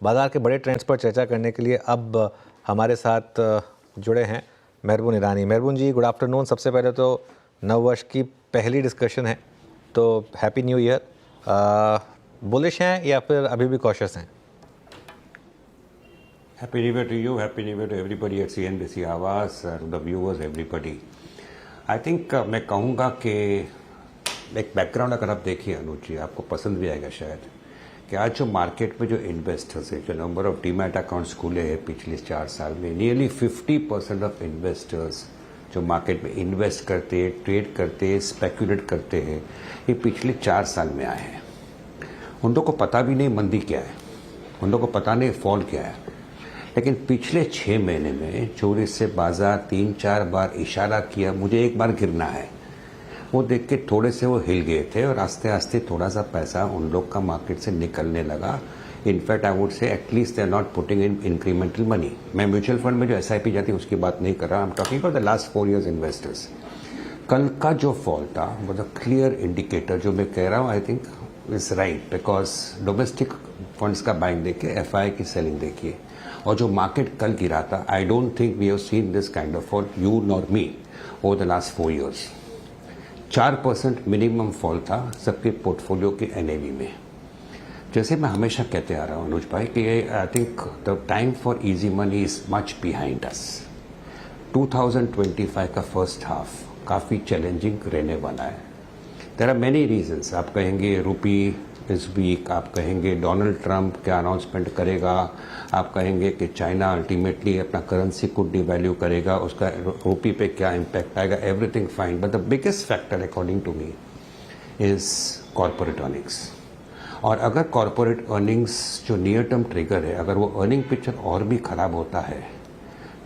बाज़ार के बड़े ट्रेंड्स पर चर्चा करने के लिए अब हमारे साथ जुड़े हैं मेहरबून ईरानी। मेहरबून जी, गुड आफ्टरनून। सबसे पहले तो नववर्ष की पहली डिस्कशन है, तो हैप्पी न्यू ईयर। बुलिश हैं या फिर अभी भी कॉशियस हैं? Happy new year to you, happy new year to everybody at CNBC Awaaz, to the viewers, everybody. I think मैं कहूँगा कि एक बैकग्राउंड अगर आप देखिए अनुज जी, आपको पसंद भी आएगा शायद, कि आज जो मार्केट में जो इन्वेस्टर्स है, जो नंबर ऑफ डीमैट अकाउंट्स खुले हैं पिछले 4 साल में, नियरली 50% ऑफ इन्वेस्टर्स जो मार्केट में इन्वेस्ट करते हैं, ट्रेड करते हैं, स्पेकुलेट करते हैं, ये पिछले 4 साल में आए हैं। उन लोगों को पता भी नहीं मंदी क्या है, उन लोगों को पता नहीं फॉल क्या है, लेकिन पिछले 6 महीने में चोरी से बाजार 3-4 बार इशारा किया, मुझे एक बार गिरना है, वो देख के थोड़े से वो हिल गए थे और आस्ते आस्ते थोड़ा सा पैसा उन लोग का मार्केट से निकलने लगा। In fact I would say at least they are not putting in incremental money. मैं म्यूचुअल फंड में जो SIP जाती है उसकी बात नहीं कर रहा, I am talking about the last 4 years investors. कल का जो फॉल था वो द क्लियर इंडिकेटर, जो मैं कह रहा हूँ I think is right, because domestic funds का बाइंग देखिए, FI की सेलिंग देखिए, और जो मार्केट कल गिरा था, I don't think we have seen this kind of fall, you nor me, over the last 4 years। 4% minimum fall था सबके पोर्टफोलियो के NAV में। जैसे मैं हमेशा कहते आ रहा हूँ अनुज भाई कि I think the time for easy money is much behind us. 2025 का फर्स्ट हाफ काफ़ी चैलेंजिंग रहने वाला है। There are many reasons. आप कहेंगे रूपी इस वीक, आप कहेंगे डोनाल्ड ट्रंप क्या अनाउंसमेंट करेगा, आप कहेंगे कि चाइना अल्टीमेटली अपना करेंसी को डिवैल्यू करेगा, उसका रूपी पे क्या इम्पैक्ट आएगा, everything fine, but the biggest factor according to me is corporate earnings. और अगर कॉर्पोरेट अर्निंग्स जो नियर टर्म ट्रिगर है, अगर वो अर्निंग पिक्चर और भी खराब होता है,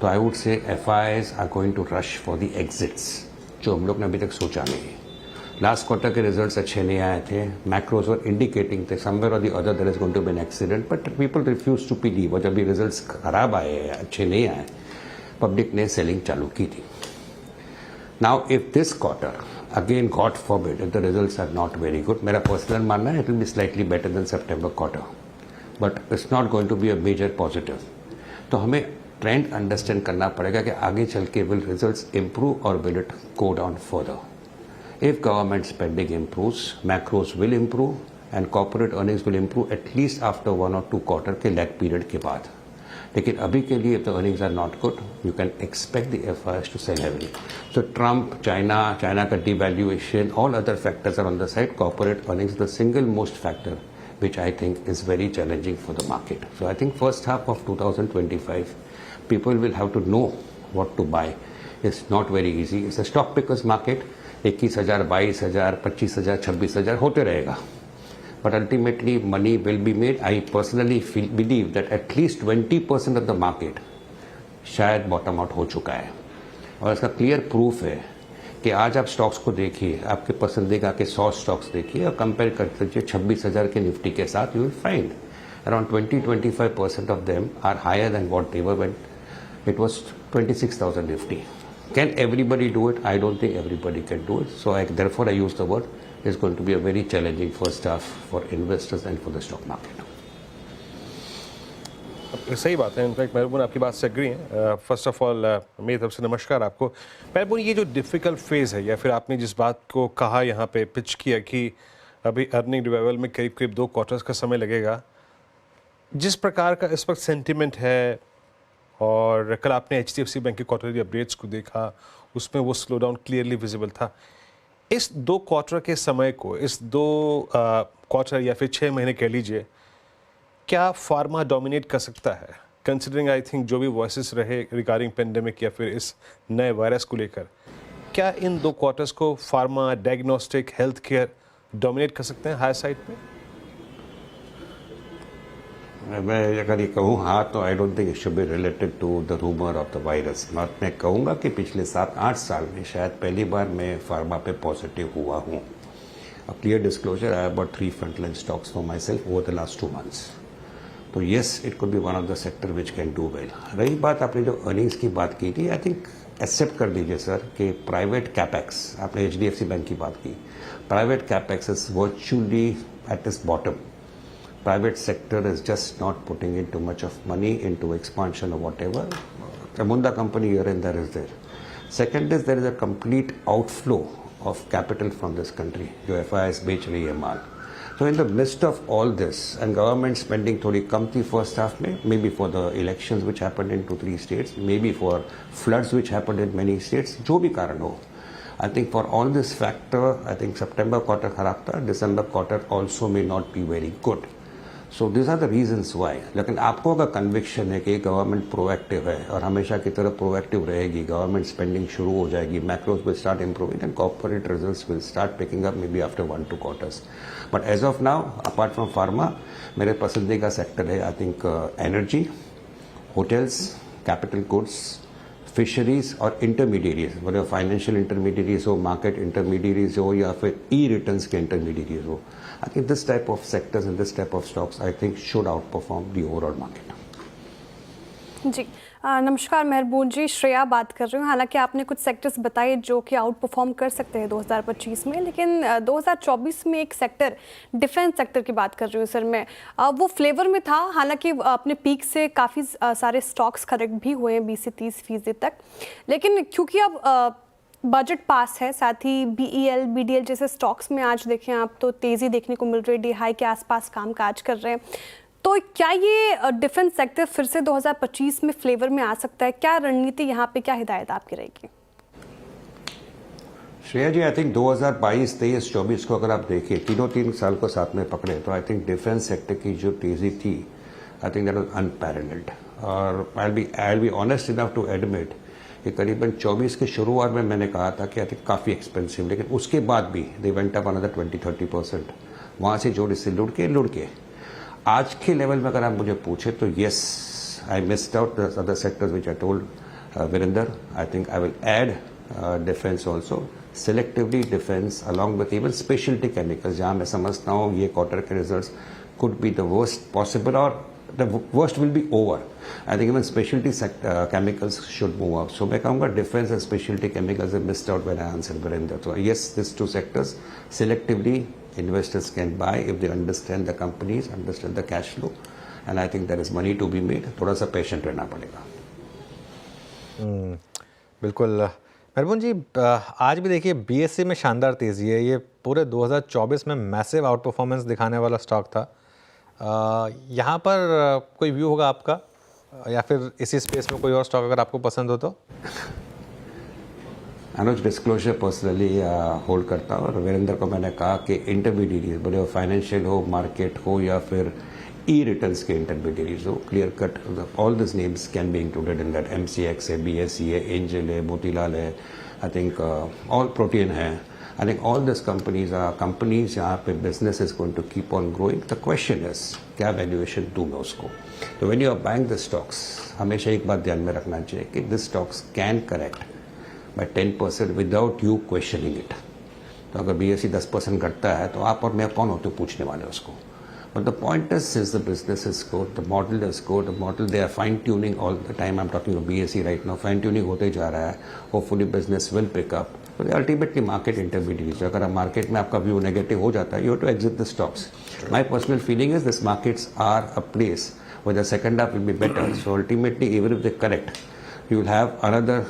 तो I would say FIs are going to rush for the exits, जो हम लोग ने अभी तक सोचा नहीं। लास्ट क्वार्टर के रिजल्ट्स अच्छे नहीं आए थे, मैक्रोज और इंडिकेटिंग थे समवेयर और the other there is going to be an accident, but people refuse to believe. और जब ये रिजल्ट्स खराब आए, अच्छे नहीं आए, पब्लिक ने सेलिंग चालू की थी। Now if this quarter again God forbid if the results are not very good, मेरा पर्सनल मानना है it will be slightly better than September quarter, but it's not going to be a major positive. तो हमें trend understand करना पड़ेगा कि आगे चल के विल रिजल्ट्स इंप्रूव और will it go down further. If government spending improves, macros will improve and corporate earnings will improve at least after 1 or 2 quarter के lag period के बाद। लेकिन अभी के लिए if the earnings are not good, you can expect the FIs to sell heavily. So Trump, China का devaluation, all other factors are on the side. Corporate earnings is the single most factor which I think is very challenging for the market. So I think first half of 2025, people will have to know what to buy. It's not very easy. It's a stock pickers market. 21,000, 22,000, 25,000, 26,000 होते रहेगा, but ultimately money will be made. I personally believe that at least 20% of the market शायद bottom out हो चुका है, और इसका clear proof है कि आज आप स्टॉक्स को देखिए, आपके पसंदीदा के 100 स्टॉक्स देखिए और कंपेयर कर लीजिए 26,000 के निफ्टी के साथ, you will find around 20-25% of them are higher than what they were when it was 26,000 Nifty. Can everybody do it? I don't think everybody can do it. So therefore I use the word, it's going to be a very challenging first half for investors and for the stock market. सही बात है। In fact मेहरबून आपकी बात से agree है। First of all मेरी तरफ से नमस्कार आपको। मेहरबून, ये जो डिफ़िकल्ट फेज़ है, या फिर आपने जिस बात को कहा यहाँ पे पिच किया कि अभी अर्निंग रिवाइवल में करीब करीब 2 क्वार्टर्स का समय लगेगा, जिस प्रकार का इस वक्त सेंटिमेंट है, और कल आपने HDFC बैंक के क्वार्टरली अपडेट्स को देखा, उसमें वो स्लो डाउन क्लियरली विजिबल था। इस 2 क्वार्टर के समय को, इस 2 क्वार्टर या फिर 6 महीने कह लीजिए, क्या फार्मा डोमिनेट कर सकता है, कंसिडरिंग आई थिंक जो भी वॉइसेस रहे रिगार्डिंग पेंडेमिक या फिर इस नए वायरस को लेकर, क्या इन 2 क्वार्टर्स को pharma, diagnostic, health care dominate कर सकते हैं हायर साइड पे? मैं अगर ये कहूँ हाँ, तो I don't think it should be related to the rumour of the virus. मैं कहूँगा कि पिछले 7-8 साल में शायद पहली बार मैं फार्मा पे पॉजिटिव हुआ हूँ। A clear disclosure, I have bought 3 frontline stocks for my self over the last 2 months। तो yes, it could be one of the sector which can do well. रही बात आपने जो अर्निंग्स की बात की थी, आई थिंक एक्सेप्ट कर दीजिए सर कि प्राइवेट कैपेक्स, आपने HDFC बैंक की बात की, private capex is virtually at its bottom. private sector is just not putting in too much of money into expansion or whatever. The Munda company here and there is there. Second is there is a complete outflow of capital from this country. जो FIIs बेच रही है माल. So in the midst of all this and government spending थोड़ी कम थी first half में, maybe for the elections which happened in 2-3 states, maybe for floods which happened in many states, जो भी कारण हो. I think for all this factor, I think September quarter खराब था, December quarter also may not be very good. So these are the reasons why. लेकिन आपको अगर conviction है कि गवर्नमेंट प्रोएक्टिव है और हमेशा की तरह प्रोएक्टिव रहेगी, गवर्नमेंट स्पेंडिंग शुरू हो जाएगी, macros will start improving and corporate results will start picking up maybe after 1-2 quarters. But as of now apart from pharma मेरे पसंदीदा सेक्टर है I think energy, hotels, capital goods, fisheries और intermediaries, मतलब financial इंटरमीडिएरीज हो, market इंटरमीडिएरीज हो या फिर ई returns के इंटरमीडिएरीज हो. I think this type of sectors and this type of stocks I think should outperform the overall market. जी नमस्कार मेहरबून जी, श्रेया बात कर रही हूँ. हालांकि आपने कुछ सेक्टर्स बताए जो कि आउट परफॉर्म कर सकते हैं 2025 में, लेकिन 2024 में एक सेक्टर डिफेंस सेक्टर की बात कर रही हूँ सर मैं. वो फ्लेवर में था, हालांकि अपने पीक से काफ़ी सारे स्टॉक्स करेक्ट भी हुए हैं 20 से 30% तक, लेकिन क्योंकि अब बजट पास है, साथ ही BEL, BDL जैसे स्टॉक्स में आज देखें आप तो तेज़ी देखने को मिल रही है, DHI के आसपास काम काज कर रहे हैं. तो क्या ये डिफेंस सेक्टर फिर से 2025 में फ्लेवर में आ सकता है? क्या रणनीति यहाँ पे, क्या हिदायत आपकी रहेगी? श्रेया जी, आई थिंक 2022, 23, 24 को अगर आप देखिए, तीन साल को साथ में पकड़े तो आई थिंक डिफेंस सेक्टर की जो तेजी थी, I think that was unparalleled. और I will be honest enough to admit कि करीबन 24 के शुरुआत में मैंने कहा था कि आई थिंक काफ़ी एक्सपेंसिव, लेकिन उसके बाद भी दे वेंट अप अनदर 20-30%. वहाँ से जोड़ से लुढ़ के आज के लेवल में अगर आप मुझे पूछे तो yes, I missed out the other sectors which I told Virendra. I think I will add defence also, selectively defence along with even speciality chemicals, जहाँ मैं समझता हूँ ये क्वार्टर के results could be the worst possible और the worst will be over. I think even specialty chemicals should move up. So मैं कहूँगा defense and specialty chemicals have missed out when I answered Virender. So yes, these two sectors selectively investors can buy if they understand the companies, understand the cash flow, and I think there is money to be made. थोड़ा सा patient रहना पड़ेगा. बिल्कुल मेहरबून जी, आज भी देखिए BSE में शानदार तेज़ी है. ये पूरे 2024 में मैसिव आउट परफॉर्मेंस दिखाने वाला स्टॉक था. यहाँ पर कोई व्यू होगा आपका, या फिर इसी स्पेस में कोई और स्टॉक अगर आपको पसंद हो तो? अनुज, डिस्क्लोजर पर्सनली होल्ड करता हूँ और वीरेंद्र को मैंने कहा कि इंटरमीडिएट, बड़े फाइनेंशियल हो, मार्केट हो या फिर ई रिटर्न्स के इंटरमीडिएट हो, clear cut all this names can be included in that. MCX है, BSE है, एंजल है, मोतीलाल है, आई थिंक ऑल प्रोटीन है. I think all these companies are companies यहाँ पे business is going to keep on growing. The question is क्या valuation दूँ मैं उसको. तो when you are buying the stocks, हमेशा एक बात ध्यान में रखना चाहिए कि this stocks can correct by 10% without you questioning it. तो अगर BSE 10% घटता है तो आप और मैं कौन होते पूछने वाले उसको. But the point is, since the business is good, the model is good, the model they are fine tuning all the time. I'm talking of BSE right now. Fine tuning होते जा रहा है. Hopefully business will pick up. So ultimately market intermediaries. अगर आप market में आपका view negative हो जाता है, you have to exit the stocks. My personal feeling is these markets are a place where the second half will be better. So ultimately, even if they correct, you will have another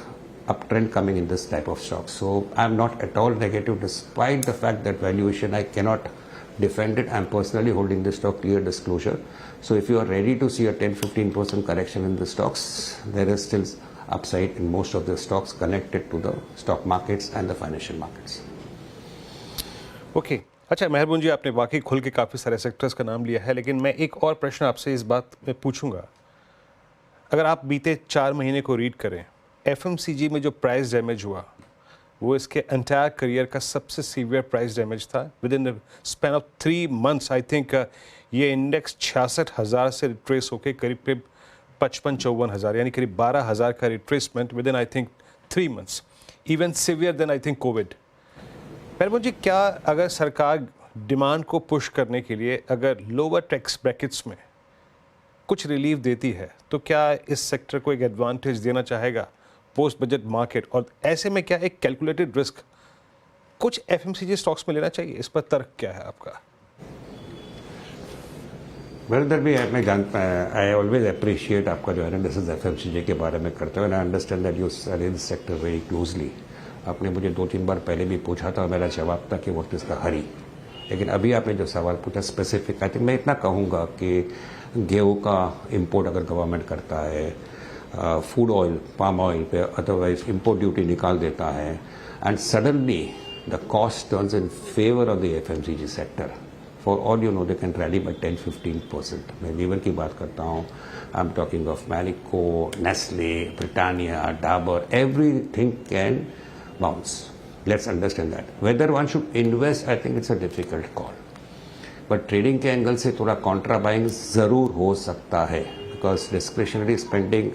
uptrend coming in this type of stocks. So I'm not at all negative, despite the fact that valuation I cannot defend it. I'm personally holding this stock, clear disclosure. So if you are ready to see a 10-15% correction in the stocks, there is still upside in most of the stocks connected to the stock markets and the financial markets. Okay अच्छा मेहरबून जी, आपने वाकई खुल के काफ़ी सारे sectors का नाम लिया है, लेकिन मैं एक और प्रश्न आपसे इस बात में पूछूंगा. अगर आप बीते 4 महीने को रीड करें, FMCG में जो प्राइस डैमेज हुआ वो इसके एंटायर करियर का सबसे सीवियर प्राइस डैमेज था. With in the span of 3 months I think ये इंडेक्स 66,000 से रिट्रेस होकर करीब 55-54,000 यानी करीब 12,000 का retracement within I think 3 months, even severe then I think Covid. Mehraboon ji, क्या अगर सरकार डिमांड को पुश करने के लिए अगर लोअर टैक्स ब्रैकेट्स में कुछ रिलीफ देती है तो क्या इस सेक्टर को एक एडवांटेज देना चाहेगा पोस्ट बजट मार्केट? और ऐसे में क्या एक कैलकुलेटेड रिस्क कुछ FMCG स्टॉक्स में लेना चाहिए? इस पर तर्क क्या है आपका? वीरेंद्र भी मैं जानता आई ऑलवेज अप्रिशिएट आपका जो एनालिसिस एफएमसीजी के बारे में करते हुए, I understand that you study this sector very closely. आपने मुझे 2-3 बार पहले भी पूछा था, मेरा जवाब था कि व्हाट इज द हरी। लेकिन अभी आपने जो सवाल पूछा स्पेसिफिक, आई थिंक मैं इतना कहूँगा कि गेहूँ का इम्पोर्ट अगर गवर्नमेंट करता है, फूड ऑयल, पाम ऑयल पे अदरवाइज इम्पोर्ट ड्यूटी निकाल देता है, and suddenly the cost turns in favour of the FMCG sector, for all you know they can rally by 10-15%। मैं लीवर की बात करता हूँ, I am talking of Marico, Nestle, Britannia, Dabur, everything can bounce. Let's understand that. Whether one should invest, I think it's a difficult call. But trading के angle से थोड़ा contra buying ज़रूर हो सकता है, बिकॉज डिस्क्रिशनरी स्पेंडिंग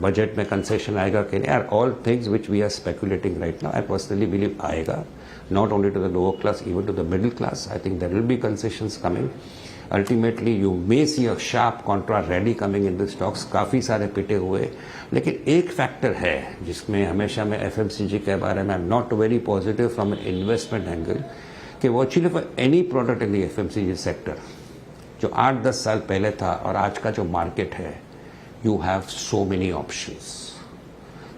बजट में concession आएगा कि नहीं, are all things which we are speculating right now. I personally believe आएगा, not only to the lower class, even to the middle class. I think there will be concessions coming. Ultimately you may see a sharp contra rally coming in the stocks, काफ़ी सारे पिटे हुए। लेकिन एक factor है जिसमें हमेशा मैं एफएमसीजी के बारे में I am not very positive from an investment angle, कि वो actually for any product in the FMCG sector जो 8-10 साल पहले था और आज का जो मार्केट है, you have so many options.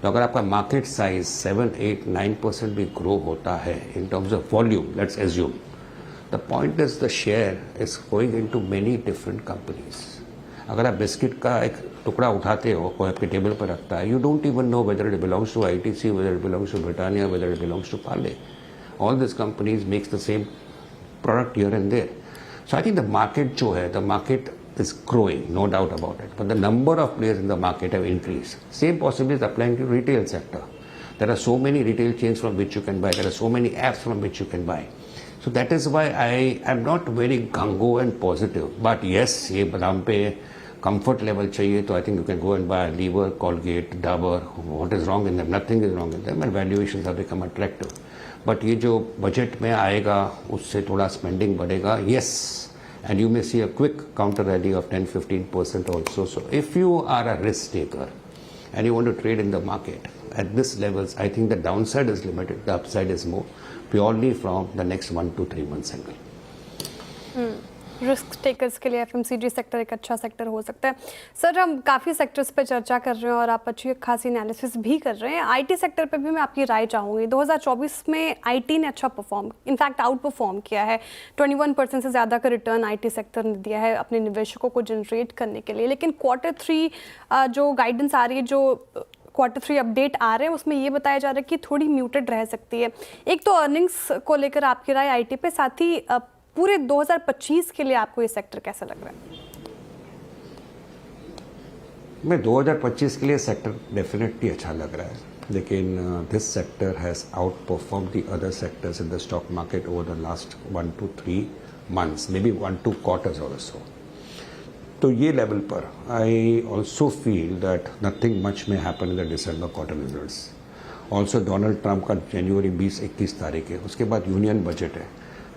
तो अगर आपका मार्केट साइज 7-8-9% भी ग्रो होता है in terms of volume, let's assume, the point is the share is going into many different companies. अगर आप बिस्किट का एक टुकड़ा उठाते हो, कोई आपके टेबल पर रखता है, you don't even know whether it belongs to ITC, whether it belongs to Britannia, whether it belongs to Parle. All this companies makes the same product here and there. So I think the market जो है, the market is growing, no doubt about it. But the number of players in the market have increased. Same possibility is applying to retail sector. There are so many retail chains from which you can buy. There are so many apps from which you can buy. So that is why I am not very gung-ho and positive. But yes, ये बादाम पे comfort level चाहिए तो I think you can go and buy Lever, Colgate, Dabur. What is wrong in them? Nothing is wrong in them, and valuations have become attractive. But ये जो budget में आएगा उससे थोड़ा स्पेंडिंग बढ़ेगा. Yes. And you may see a quick counter rally of 10-15% also. So if you are a risk taker and you want to trade in the market at this levels, I think the downside is limited, the upside is more, purely from the next 1 to 3 months angle. Risk takers के लिए FMCG sector एक अच्छा sector हो सकता है। Sir, हम काफ़ी sectors पे चर्चा कर रहे हैं और आप अच्छी खासी एनालिसिस भी कर रहे हैं। आईटी सेक्टर पे भी मैं आपकी राय चाहूँगी। 2024 में आईटी ने अच्छा परफॉर्म, इनफैक्ट आउट परफॉर्म किया है। 21% से ज़्यादा का रिटर्न आईटी सेक्टर ने दिया है अपने निवेशकों को जनरेट करने के लिए। लेकिन Q3 जो गाइडेंस आ रही है, जो Q3 अपडेट आ रहे हैं, उसमें ये बताया जा रहा है कि थोड़ी म्यूटेड रह सकती है। एक तो अर्निंग्स को लेकर आपकी राय आईटी पे, साथ ही पूरे 2025 के लिए आपको ये सेक्टर कैसा लग रहा है? मैं 2025 के लिए सेक्टर डेफिनेटली अच्छा लग रहा है, लेकिन this sector has outperform the other sectors in the stock market over the last 1 to 3 months, may be 1-2 quarters also. तो ये लेवल पर I also feel that nothing much may happen in the December quarter results. Also Donald Trump का जनवरी 20-21 तारीख है, उसके बाद union budget है।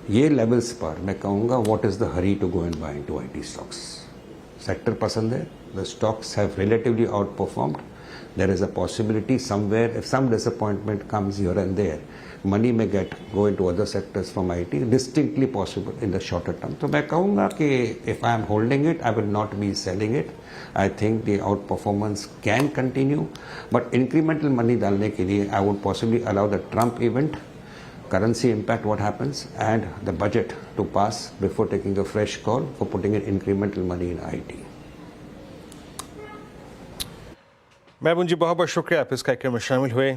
ये लेवल्स पर मैं कहूँगा what is the hurry to go and buy into IT stocks. Sector पसंद है, the stocks have relatively outperformed. There is a possibility somewhere if some disappointment comes here and there, money may get go into other sectors from IT, distinctly possible in the shorter term. तो मैं कहूँगा कि if I am holding it, I will not be selling it. I think the out performance can continue, but incremental money डालने के लिए I would possibly allow the Trump event, currency impact, what happens, and the budget to pass before taking a fresh call for putting in incremental money in IT. महबूब जी, बहुत बहुत शुक्रिया आप इस कार्यक्रम में शामिल हुए,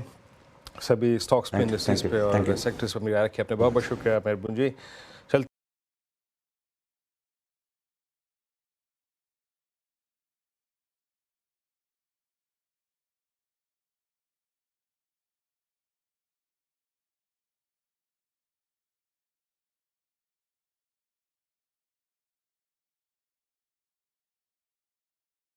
सभी स्टॉक्स पे, इंडस्ट्रीज पे और सेक्टर्स पर मेरी राय रखी आपने। बहुत बहुत शुक्रिया महबूब जी।